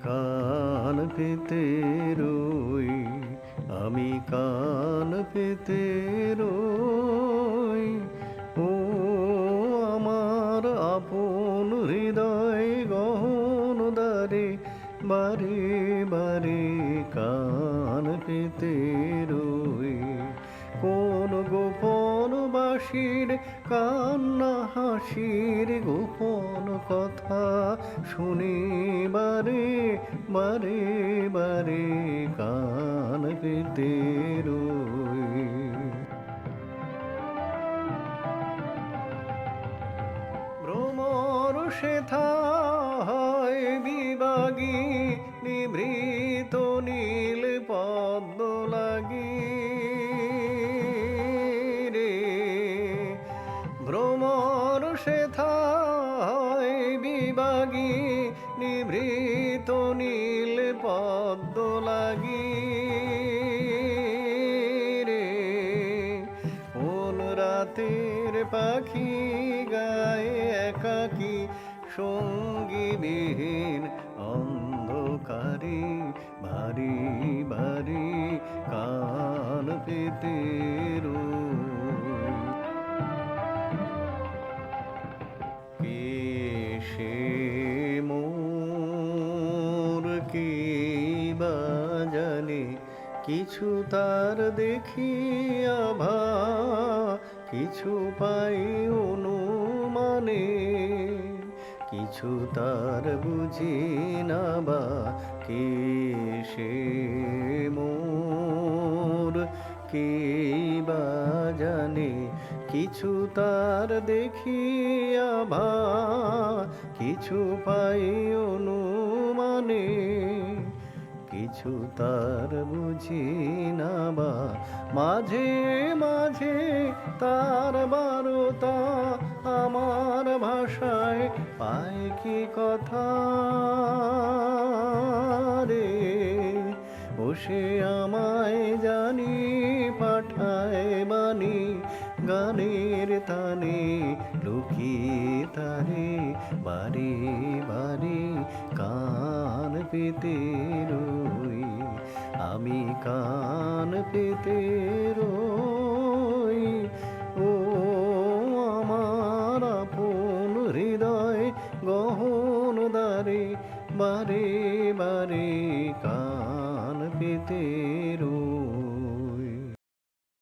কান পেতে রই, আমি কান পেতে রই। ও আমার আপন হৃদয় গহন দ্বারে, বারে বারে কান পেতে রই। কোন গোপন বাঁশির কান্না হাসির গোপন কথা শুনি বারে বারে বারে কান পেতে রই। ভ্রমর সেথা হয় বিভাগী, নিভৃত নীল পদ্ম লাগি রে। ভ্রমর সেথা হয় বিভাগী, নিভৃত নীল পদ্ম লাগি রে। কোন রাতের পাখি গায়ে একাকী, সঙ্গীবিহীন অন্ধকারে, ভারী ভারী কান পেতে রই। কে সে মোর, কে বা জানে, কিছু তার দেখি আভা, কিছু পাই অনুমানে, কিছু তার বুঝি না বা। কে সে মোর, কে বা জানে, কিছু তার দেখি আভা, কিছু পাই অনুমানে, কিছু তার বুঝি না বা। মাঝে মাঝে তার বারতা আমার ভাষায় পায় কি কথা রে। ও সে আমায় জানি পাঠায় বাণী, গানের তানে লুকিয়ে তারে, বারে বারে কান পেতে রই, আমি কান পেতে রই।